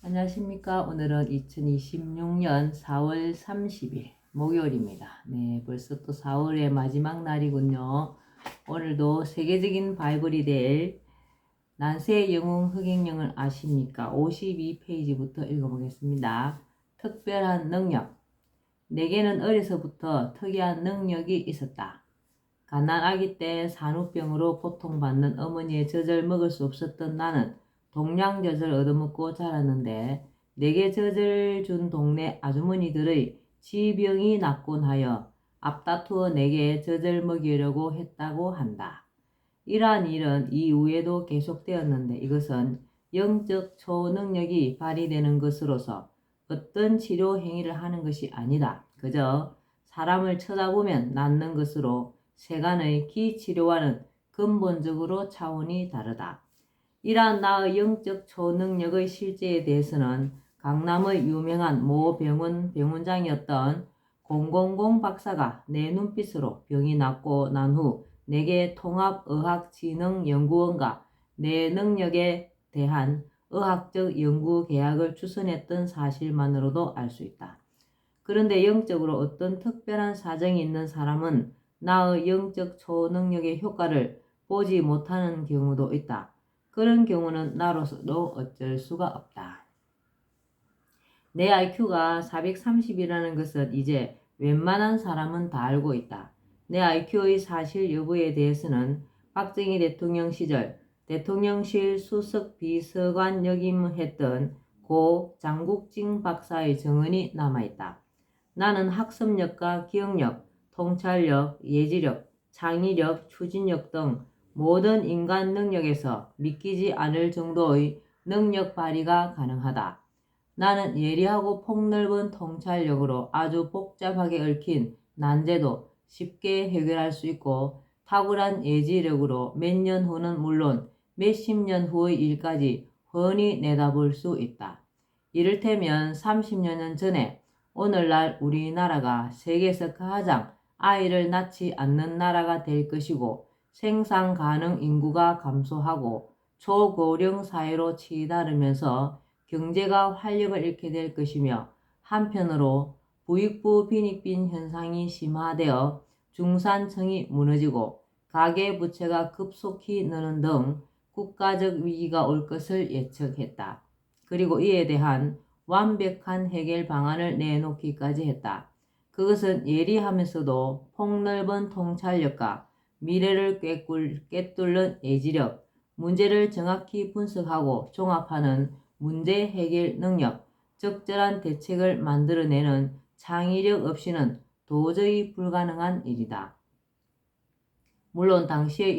안녕하십니까. 오늘은 2026년 4월 30일 목요일입니다. 네, 벌써 또 4월의 마지막 날이군요. 오늘도 세계적인 바이블이 될 난세의 영웅 흑행령을 아십니까? 52페이지부터 읽어보겠습니다. 특별한 능력. 내게는 어려서부터 특이한 능력이 있었다. 갓난아기 때 산후병으로 고통받는 어머니의 젖을 먹을 수 없었던 나는 동양젖을 얻어먹고 자랐는데 내게 젖을 준 동네 아주머니들의 지병이 낫곤 하여 앞다투어 내게 젖을 먹이려고 했다고 한다. 이러한 일은 이후에도 계속되었는데 이것은 영적 초능력이 발휘되는 것으로서 어떤 치료 행위를 하는 것이 아니다. 그저 사람을 쳐다보면 낫는 것으로 세간의 기치료와는 근본적으로 차원이 다르다. 이러한 나의 영적 초능력의 실제에 대해서는 강남의 유명한 모 병원 병원장이었던 000 박사가 내 눈빛으로 병이 낫고 난 후 내게 통합의학진흥연구원과 내 능력에 대한 의학적 연구 계약을 추선했던 사실만으로도 알 수 있다. 그런데 영적으로 어떤 특별한 사정이 있는 사람은 나의 영적 초능력의 효과를 보지 못하는 경우도 있다. 그런 경우는 나로서도 어쩔 수가 없다. 내 IQ가 430이라는 것은 이제 웬만한 사람은 다 알고 있다. 내 IQ의 사실 여부에 대해서는 박정희 대통령 시절 대통령실 수석 비서관 역임했던 고 장국진 박사의 증언이 남아있다. 나는 학습력과 기억력, 통찰력, 예지력, 창의력, 추진력 등 모든 인간 능력에서 믿기지 않을 정도의 능력 발휘가 가능하다. 나는 예리하고 폭넓은 통찰력으로 아주 복잡하게 얽힌 난제도 쉽게 해결할 수 있고 탁월한 예지력으로 몇 년 후는 물론 몇십 년 후의 일까지 훤히 내다볼 수 있다. 이를테면 30여 년 전에 오늘날 우리나라가 세계에서 가장 아이를 낳지 않는 나라가 될 것이고 생산 가능 인구가 감소하고 초고령 사회로 치달으면서 경제가 활력을 잃게 될 것이며 한편으로 부익부 빈익빈 현상이 심화되어 중산층이 무너지고 가계부채가 급속히 느는 등 국가적 위기가 올 것을 예측했다. 그리고 이에 대한 완벽한 해결 방안을 내놓기까지 했다. 그것은 예리하면서도 폭넓은 통찰력과 미래를 꿰뚫는 예지력, 문제를 정확히 분석하고 종합하는 문제 해결 능력, 적절한 대책을 만들어내는 창의력 없이는 도저히 불가능한 일이다. 물론 당시의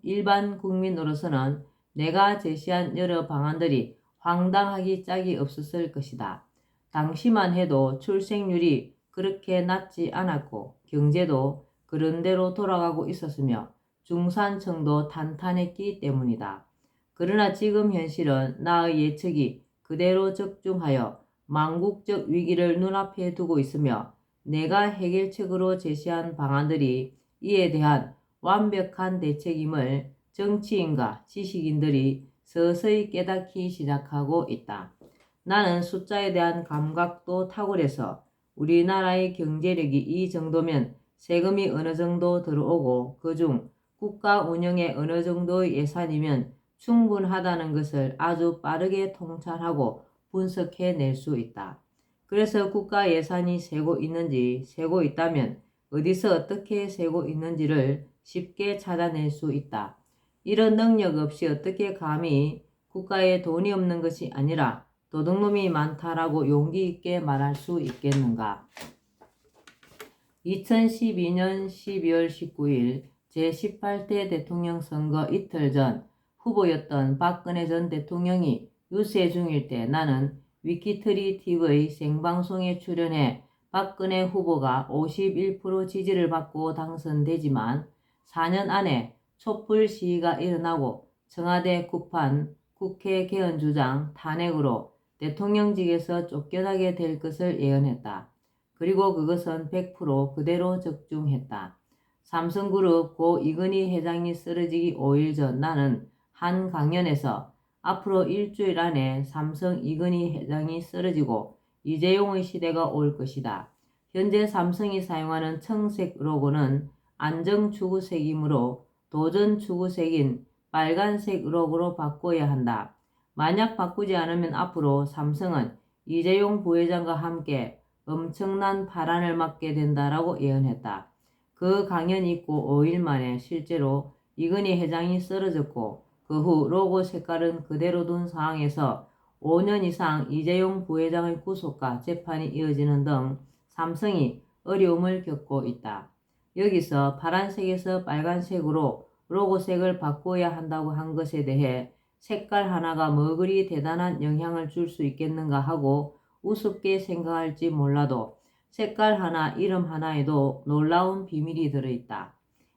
일반 국민으로서는 내가 제시한 여러 방안들이 황당하기 짝이 없었을 것이다. 당시만 해도 출생률이 그렇게 낮지 않았고 경제도 그런대로 돌아가고 있었으며 중산층도 탄탄했기 때문이다. 그러나 지금 현실은 나의 예측이 그대로 적중하여 망국적 위기를 눈앞에 두고 있으며 내가 해결책으로 제시한 방안들이 이에 대한 완벽한 대책임을 정치인과 지식인들이 서서히 깨닫기 시작하고 있다. 나는 숫자에 대한 감각도 탁월해서 우리나라의 경제력이 이 정도면 세금이 어느 정도 들어오고 그중 국가 운영에 어느 정도의 예산이면 충분하다는 것을 아주 빠르게 통찰하고 분석해낼 수 있다. 그래서 국가 예산이 새고 있는지 새고 있다면 어디서 어떻게 새고 있는지를 쉽게 찾아낼 수 있다. 이런 능력 없이 어떻게 감히 국가에 돈이 없는 것이 아니라 도둑놈이 많다라고 용기 있게 말할 수 있겠는가. 2012년 12월 19일 제18대 대통령 선거 이틀 전 후보였던 박근혜 전 대통령이 유세 중일 때 나는 위키트리 TV의 생방송에 출연해 박근혜 후보가 51% 지지를 받고 당선되지만 4년 안에 촛불 시위가 일어나고 청와대 구판, 국회 개헌 주장, 탄핵으로 대통령직에서 쫓겨나게 될 것을 예언했다. 그리고 그것은 100% 그대로 적중했다. 삼성그룹 고 이건희 회장이 쓰러지기 5일 전 나는 한 강연에서 앞으로 일주일 안에 삼성 이건희 회장이 쓰러지고 이재용의 시대가 올 것이다. 현재 삼성이 사용하는 청색 로고는 안정추구색이므로 도전추구색인 빨간색 로고로 바꿔야 한다. 만약 바꾸지 않으면 앞으로 삼성은 이재용 부회장과 함께 엄청난 파란을 맞게 된다라고 예언했다. 그 강연이 있고 5일 만에 실제로 이건희 회장이 쓰러졌고 그 후 로고 색깔은 그대로 둔 상황에서 5년 이상 이재용 부회장의 구속과 재판이 이어지는 등 삼성이 어려움을 겪고 있다. 여기서 파란색에서 빨간색으로 로고색을 바꿔야 한다고 한 것에 대해 색깔 하나가 뭐 그리 대단한 영향을 줄 수 있겠는가 하고 우습게 생각할지 몰라도 색깔 하나, 이름 하나에도 놀라운 비밀이 들어있다.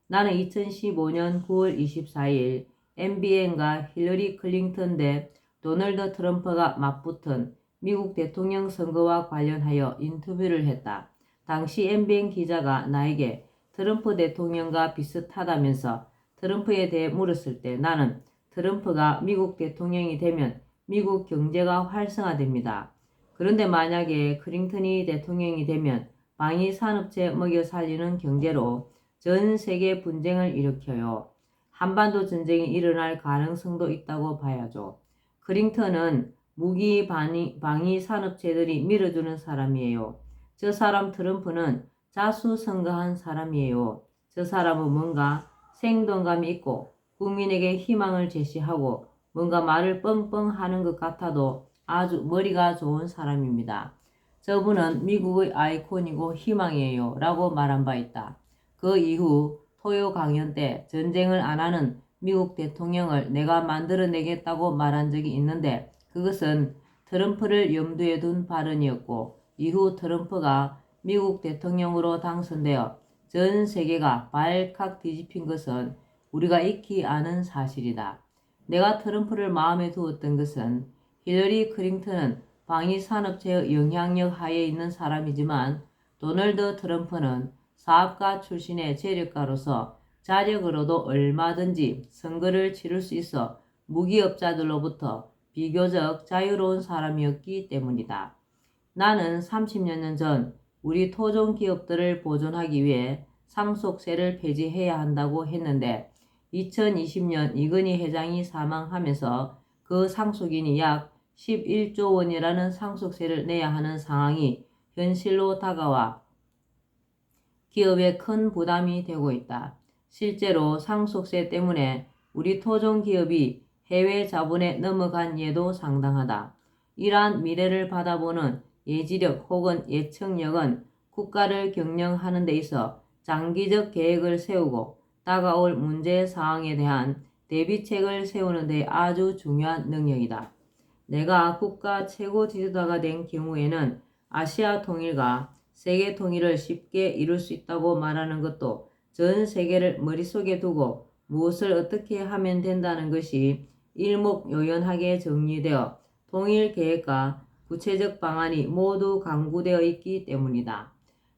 나는 2015년 9월 24일 MBN과 힐러리 클린턴 대 도널드 트럼프가 맞붙은 미국 대통령 선거와 관련하여 인터뷰를 했다. 당시 MBN 기자가 나에게 트럼프 대통령과 비슷하다면서 트럼프에 대해 물었을 때 나는 트럼프가 미국 대통령이 되면 미국 경제가 활성화됩니다. 그런데 만약에 클린턴이 대통령이 되면 방위 산업체 먹여 살리는 경제로 전 세계 분쟁을 일으켜요. 한반도 전쟁이 일어날 가능성도 있다고 봐야죠. 클린턴은 무기 방위 산업체들이 밀어주는 사람이에요. 저 사람 트럼프는 자수성가한 사람이에요. 저 사람은 뭔가 생동감이 있고 국민에게 희망을 제시하고 뭔가 말을 뻥뻥 하는 것 같아도 아주 머리가 좋은 사람입니다. 저분은 미국의 아이콘이고 희망이에요 라고 말한 바 있다. 그 이후 토요 강연 때 전쟁을 안 하는 미국 대통령을 내가 만들어내겠다고 말한 적이 있는데 그것은 트럼프를 염두에 둔 발언이었고 이후 트럼프가 미국 대통령으로 당선되어 전 세계가 발칵 뒤집힌 것은 우리가 익히 아는 사실이다. 내가 트럼프를 마음에 두었던 것은 힐러리 클린턴은 방위산업체의 영향력 하에 있는 사람이지만 도널드 트럼프는 사업가 출신의 재력가로서 자력으로도 얼마든지 선거를 치를 수 있어 무기업자들로부터 비교적 자유로운 사람이었기 때문이다. 나는 30여 년 전 우리 토종 기업들을 보존하기 위해 상속세를 폐지해야 한다고 했는데 2020년 이건희 회장이 사망하면서 그 상속인이 약 11조 원이라는 상속세를 내야 하는 상황이 현실로 다가와 기업에 큰 부담이 되고 있다. 실제로 상속세 때문에 우리 토종 기업이 해외 자본에 넘어간 예도 상당하다. 이러한 미래를 받아보는 예지력 혹은 예측력은 국가를 경영하는 데 있어 장기적 계획을 세우고 다가올 문제 사항에 대한 대비책을 세우는 데 아주 중요한 능력이다. 내가 국가 최고 지도자가 된 경우에는 아시아 통일과 세계 통일을 쉽게 이룰 수 있다고 말하는 것도 전 세계를 머릿속에 두고 무엇을 어떻게 하면 된다는 것이 일목요연하게 정리되어 통일 계획과 구체적 방안이 모두 강구되어 있기 때문이다.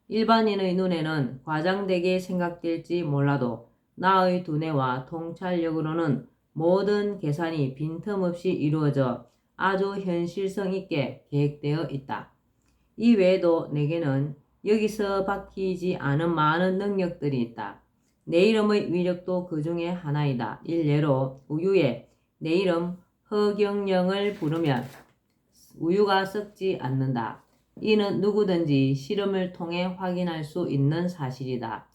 일반인의 눈에는 과장되게 생각될지 몰라도 나의 두뇌와 통찰력으로는 모든 계산이 빈틈없이 이루어져 아주 현실성 있게 계획되어 있다. 이 외에도 내게는 여기서 밝히지 않은 많은 능력들이 있다. 내 이름의 위력도 그 중에 하나이다. 일례로 우유에 내 이름 허경영을 부르면 우유가 썩지 않는다. 이는 누구든지 실험을 통해 확인할 수 있는 사실이다.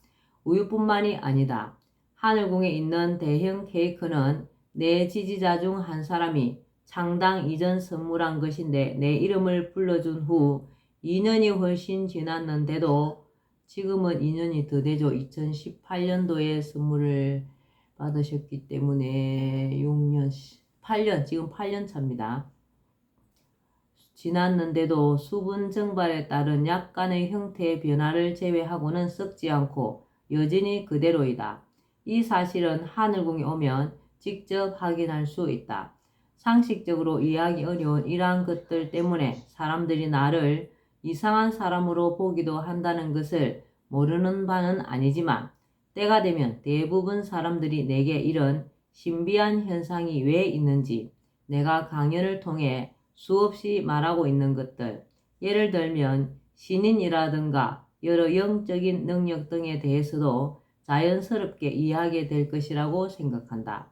우유뿐만이 아니다. 하늘궁에 있는 대형 케이크는 내 지지자 중 한 사람이 창당 이전 선물한 것인데 내 이름을 불러준 후 2년이 훨씬 지났는데도 지금은 2년이 더 되죠. 2018년도에 선물을 받으셨기 때문에 6년, 8년, 지금 8년 차입니다. 지났는데도 수분 증발에 따른 약간의 형태의 변화를 제외하고는 썩지 않고 여전히 그대로이다. 이 사실은 하늘궁에 오면 직접 확인할 수 있다. 상식적으로 이해하기 어려운 이러한 것들 때문에 사람들이 나를 이상한 사람으로 보기도 한다는 것을 모르는 바는 아니지만 때가 되면 대부분 사람들이 내게 이런 신비한 현상이 왜 있는지 내가 강연을 통해 수없이 말하고 있는 것들, 예를 들면 신인이라든가 여러 영적인 능력 등에 대해서도 자연스럽게 이해하게 될 것이라고 생각한다.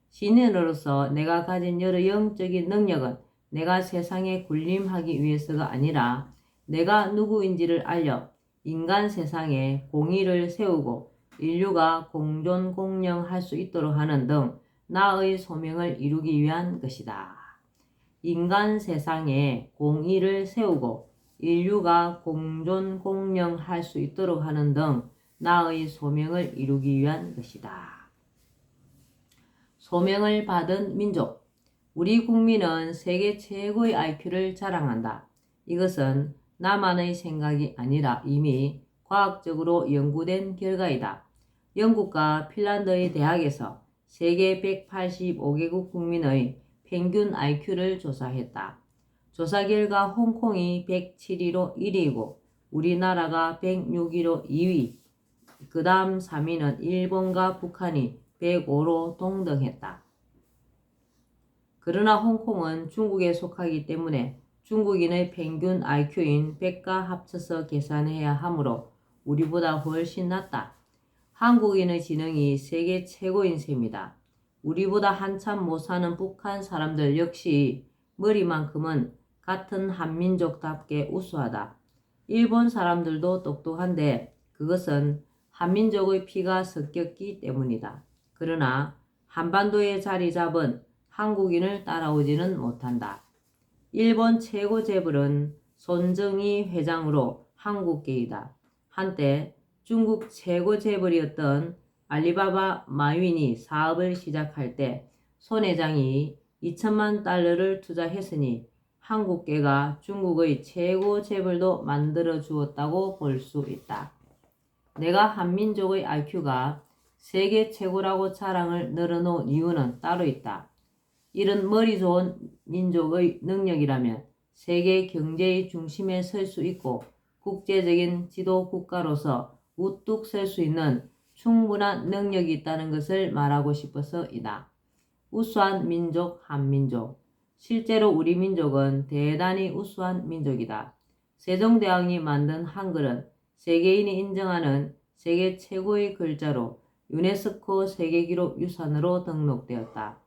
신인으로서 내가 가진 여러 영적인 능력은 내가 세상에 군림하기 위해서가 아니라 내가 누구인지를 알려 인간 세상에 공의를 세우고 인류가 공존 공영할 수 있도록 하는 등 나의 소명을 이루기 위한 것이다. 인간 세상에 공의를 세우고 인류가 공존 공영할 수 있도록 하는 등 나의 소명을 이루기 위한 것이다. 소명을 받은 민족. 우리 국민은 세계 최고의 IQ를 자랑한다. 이것은 나만의 생각이 아니라 이미 과학적으로 연구된 결과이다. 영국과 핀란드의 대학에서 세계 185개국 국민의 평균 IQ를 조사했다. 조사 결과 홍콩이 107위로 1위이고 우리나라가 106위로 2위, 그 다음 3위는 일본과 북한이 105로 동등했다. 그러나 홍콩은 중국에 속하기 때문에 중국인의 평균 IQ인 100과 합쳐서 계산해야 하므로 우리보다 훨씬 낮다. 한국인의 지능이 세계 최고인 셈이다. 우리보다 한참 못 사는 북한 사람들 역시 머리만큼은 같은 한민족답게 우수하다. 일본 사람들도 똑똑한데 그것은 한민족의 피가 섞였기 때문이다. 그러나 한반도에 자리 잡은 한국인을 따라오지는 못한다. 일본 최고 재벌은 손정희 회장으로 한국계이다. 한때 중국 최고 재벌이었던 알리바바 마윈이 사업을 시작할 때 손 회장이 2천만 달러를 투자했으니 한국계가 중국의 최고 재벌도 만들어 주었다고 볼 수 있다. 내가 한민족의 IQ가 세계 최고라고 자랑을 늘어놓은 이유는 따로 있다. 이런 머리 좋은 민족의 능력이라면 세계 경제의 중심에 설 수 있고 국제적인 지도 국가로서 우뚝 설 수 있는 충분한 능력이 있다는 것을 말하고 싶어서이다. 우수한 민족 한민족. 실제로 우리 민족은 대단히 우수한 민족이다. 세종대왕이 만든 한글은 세계인이 인정하는 세계 최고의 글자로 유네스코 세계기록 유산으로 등록되었다.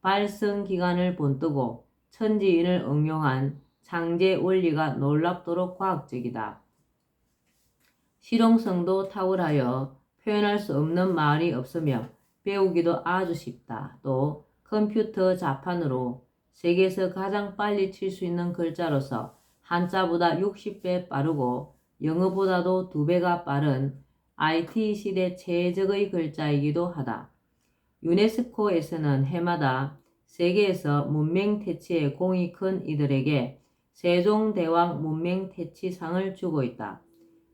발성 기관을 본뜨고 천지인을 응용한 창제 원리가 놀랍도록 과학적이다. 실용성도 탁월하여 표현할 수 없는 말이 없으며 배우기도 아주 쉽다. 또 컴퓨터 자판으로 세계에서 가장 빨리 칠 수 있는 글자로서 한자보다 60배 빠르고 영어보다도 2배가 빠른 IT 시대 최적의 글자이기도 하다. 유네스코에서는 해마다 세계에서 문명태치에 공이 큰 이들에게 세종대왕 문명태치상을 주고 있다.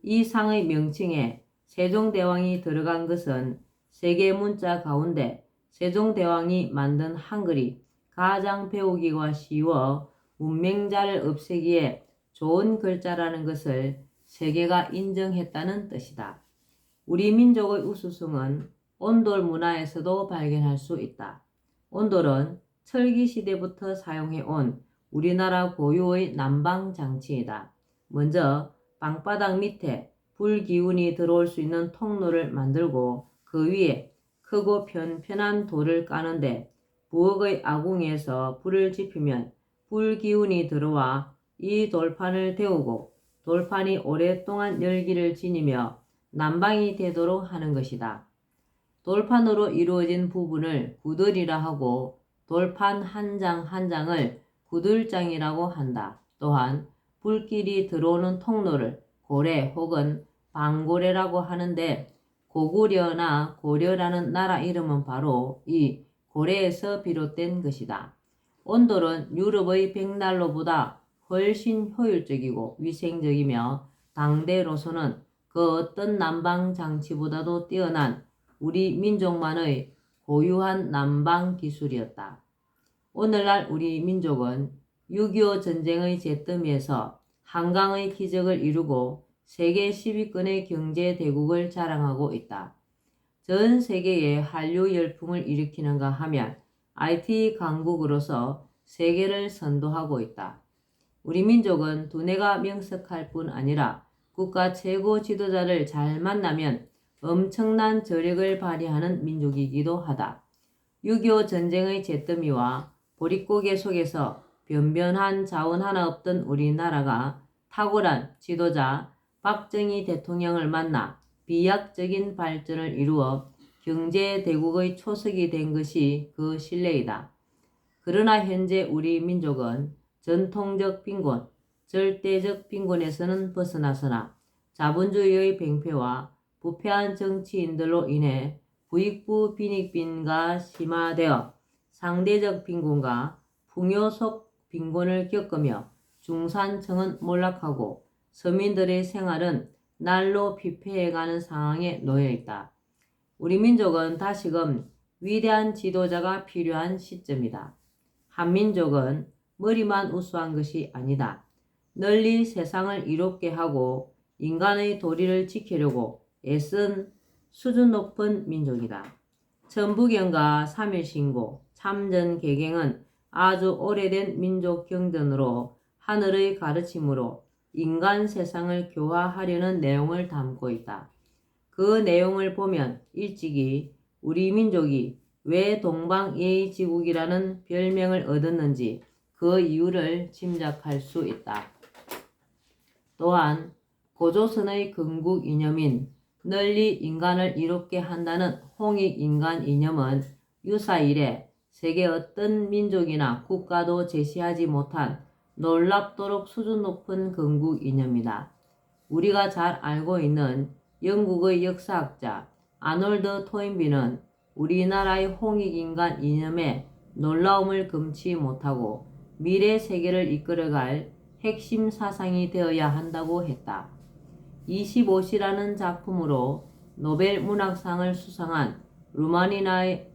이 상의 명칭에 세종대왕이 들어간 것은 세계 문자 가운데 세종대왕이 만든 한글이 가장 배우기가 쉬워 문맹자를 없애기에 좋은 글자라는 것을 세계가 인정했다는 뜻이다. 우리 민족의 우수성은 온돌 문화에서도 발견할 수 있다. 온돌은 철기 시대부터 사용해온 우리나라 고유의 난방 장치이다. 먼저 방바닥 밑에 불 기운이 들어올 수 있는 통로를 만들고 그 위에 크고 편편한 돌을 까는데 부엌의 아궁이에서 불을 지피면 불 기운이 들어와 이 돌판을 데우고 돌판이 오랫동안 열기를 지니며 난방이 되도록 하는 것이다. 돌판으로 이루어진 부분을 구들이라 하고 돌판 한 장 한 장을 구들장이라고 한다. 또한 불길이 들어오는 통로를 고래 혹은 방고래라고 하는데 고구려나 고려라는 나라 이름은 바로 이 고래에서 비롯된 것이다. 온돌은 유럽의 백난로보다 훨씬 효율적이고 위생적이며 당대로서는 그 어떤 난방 장치보다도 뛰어난 우리 민족만의 고유한 난방 기술이었다. 오늘날 우리 민족은 6.25 전쟁의 잿더미에서 한강의 기적을 이루고 세계 10위권의 경제 대국을 자랑하고 있다. 전 세계에 한류 열풍을 일으키는가 하면 IT 강국으로서 세계를 선도하고 있다. 우리 민족은 두뇌가 명석할 뿐 아니라 국가 최고 지도자를 잘 만나면 엄청난 저력을 발휘하는 민족이기도 하다. 6.25 전쟁의 잿더미와 보릿고개 속에서 변변한 자원 하나 없던 우리나라가 탁월한 지도자 박정희 대통령을 만나 비약적인 발전을 이루어 경제대국의 초석이 된 것이 그 신뢰이다. 그러나 현재 우리 민족은 전통적 빈곤, 절대적 빈곤에서는 벗어나서나 자본주의의 팽폐와 부패한 정치인들로 인해 부익부 빈익빈가 심화되어 상대적 빈곤과 풍요 속 빈곤을 겪으며 중산층은 몰락하고 서민들의 생활은 날로 피폐해가는 상황에 놓여있다. 우리 민족은 다시금 위대한 지도자가 필요한 시점이다. 한민족은 머리만 우수한 것이 아니다. 널리 세상을 이롭게 하고 인간의 도리를 지키려고 애쓴 수준 높은 민족이다. 천부경과 삼일신고, 참전개경은 아주 오래된 민족 경전으로 하늘의 가르침으로 인간 세상을 교화하려는 내용을 담고 있다. 그 내용을 보면 일찍이 우리 민족이 왜 동방예의지국이라는 별명을 얻었는지 그 이유를 짐작할 수 있다. 또한 고조선의 건국 이념인 널리 인간을 이롭게 한다는 홍익인간 이념은 유사 이래 세계 어떤 민족이나 국가도 제시하지 못한 놀랍도록 수준 높은 건국 이념이다. 우리가 잘 알고 있는 영국의 역사학자 아놀드 토인비는 우리나라의 홍익인간 이념의 놀라움을 금치 못하고 미래 세계를 이끌어갈 핵심 사상이 되어야 한다고 했다. 25시라는 작품으로 노벨 문학상을 수상한 루마니아의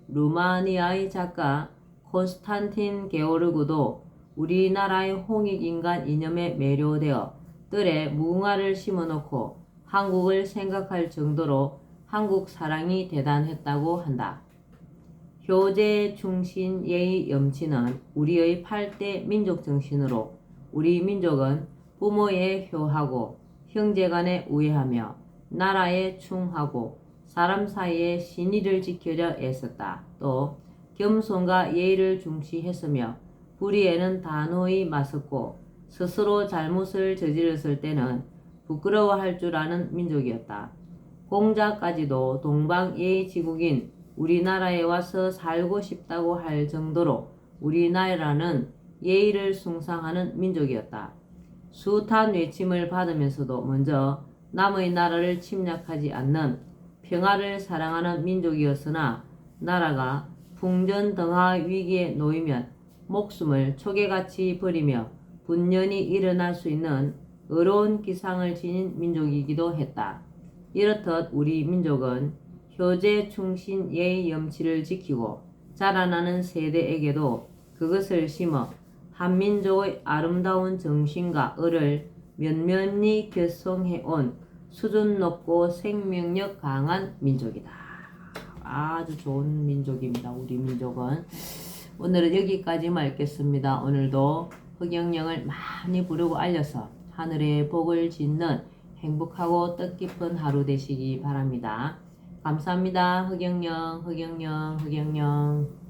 작가 콘스탄틴 게오르그도 우리나라의 홍익인간 이념에 매료되어 뜰에 무궁화를 심어놓고 한국을 생각할 정도로 한국 사랑이 대단했다고 한다. 효제 충신 예의 염치는 우리의 8대 민족 정신으로 우리 민족은 부모에 효하고 형제간에 우애하며 나라에 충하고 사람 사이에 신의를 지키려 애썼다. 또 겸손과 예의를 중시했으며 불의에는 단호히 맞섰고 스스로 잘못을 저질렀을 때는 부끄러워할 줄 아는 민족이었다. 공자까지도 동방예의지국인 우리나라에 와서 살고 싶다고 할 정도로 우리나라는 예의를 숭상하는 민족이었다. 숱한 외침을 받으면서도 먼저 남의 나라를 침략하지 않는 평화를 사랑하는 민족이었으나 나라가 풍전등화 위기에 놓이면 목숨을 초계같이 버리며 분연히 일어날 수 있는 의로운 기상을 지닌 민족이기도 했다. 이렇듯 우리 민족은 효제 충신 예의 염치를 지키고 자라나는 세대에게도 그것을 심어 한민족의 아름다운 정신과 을을 면면히 결성해온 수준 높고 생명력 강한 민족이다. 아주 좋은 민족입니다. 우리 민족은. 오늘은 여기까지만 읽겠습니다. 오늘도 흑영령을 많이 부르고 알려서 하늘의 복을 짓는 행복하고 뜻깊은 하루 되시기 바랍니다. 감사합니다. 흑영령, 흑영령, 흑영령.